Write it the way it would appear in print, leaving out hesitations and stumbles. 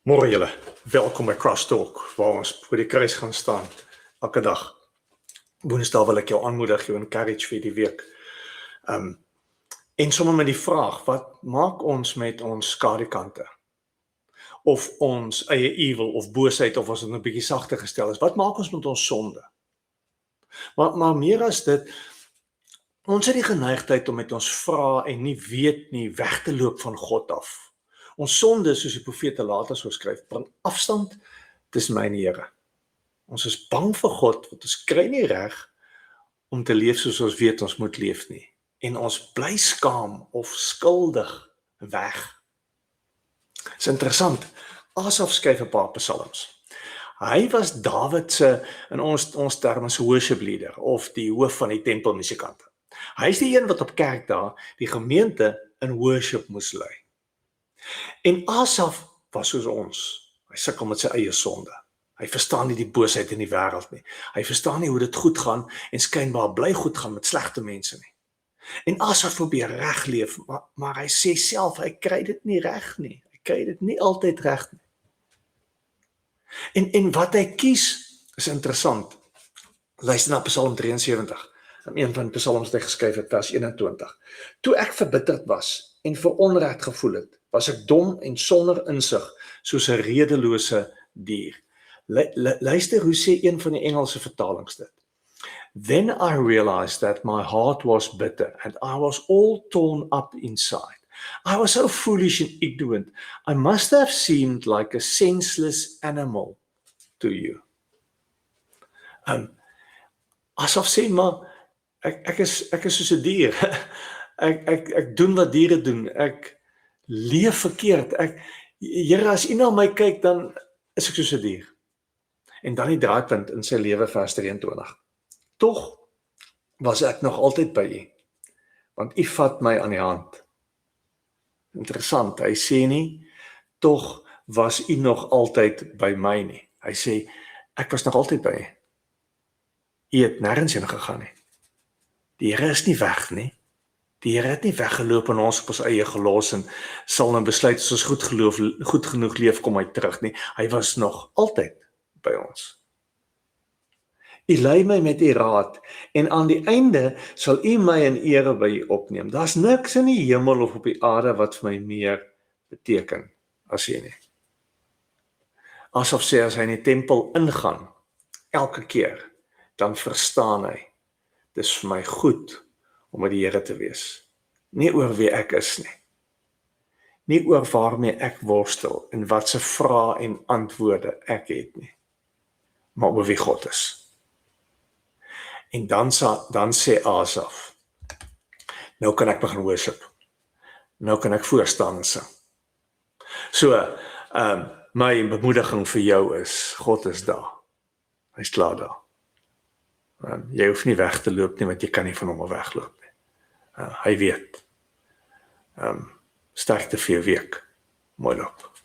Môre julle, welkom by Crosstalk, waar ons voor die kruis gaan staan, elke dag. Woensdae wil ek jou aanmoedig, jou encourage vir die week. En sommer met die vraag, wat maak ons met ons skadukante? Of ons eie evil, of boosheid, of as het 'n bietjie sagter gestel is, wat maak ons met ons sonde? Maar meer as dit, ons het die geneigtheid om met ons vra en nie weet nie, weg te loop van God af. Ons sonde, soos die profete later sou skryf, bring afstand tussen my en die Here. Ons is bang vir God, want ons kry nie reg om te leef soos ons weet ons moet leef nie. En ons bly skaam of skuldig weg. Dit is interessant. Asaf skryf 'n paar psalms. Hy was Dawid se, in ons terme, se worship leader, of die hoof van die tempelmusikante. Hy is die een wat op kerkdae die gemeente in worship moes lei. En Asaf was soos ons. Hy sukkel met sy eie sonde. Hy verstaan nie die boosheid in die wêreld nie. Hy verstaan nie hoe dit goed gaan en skynbaar bly goed gaan met slegte mense nie. En Asaf probeer reg leef, maar hy sê self, hy kry dit nie reg nie. Hy kry dit nie altyd reg nie. En wat hy kies is interessant. Luister na Psalm 73. Een van die psalms wat hy geskryf het, vers 21. Toe ek verbitterd was en veronreg gevoel het, was ek dom en sonder insig, soos 'n redelose dier. Luister hoe sê een van die Engelse vertalings dit. Then I realized that my heart was bitter and I was all torn up inside. I was so foolish and ignorant. I must have seemed like a senseless animal to you. Asof sê maar, ek is soos 'n dier. Ek doen wat diere doen. Ek leef verkeerd. Here, as U na my kyk, dan is ek soos 'n dier. En dan die draaipunt in sy lewe, vers 23. Tog was ek nog altyd by U, want U vat my aan die hand. Interessant, hy sê nie, tog was U nog altyd by my nie. Hy sê, ek was nog altyd by U. U het nêrens heen gegaan nie. Die Here is nie weg nie. Die Here het nie weggeloop en ons op ons eie gelos en sal nou besluit as ons goed genoeg leef, kom hy terug nie. Hy was nog altyd by ons. U lei my met U raad en aan die einde sal U my in ere by U opneem. Daar's niks in die hemel of op die aarde wat vir my meer beteken as U nie. Asof sê as hy in die tempel ingaan, elke keer, dan verstaan hy, dis vir my goed om met die Here te wees. Nie oor wie ek is nie. Nie oor waarmee ek worstel en wat se vrae en antwoorde ek het nie. Maar oor wie God is. En dan sê Asaf, nou kan ek begin worship. Nou kan ek voorstaan en sing. So, my bemoediging vir jou is, God is daar. Hy's klaar daar. Jy hoef nie weg te loop nie, want jy kan nie van hom wegloop nie. Hy weet. Sterkte vir jou week. Mooi loop.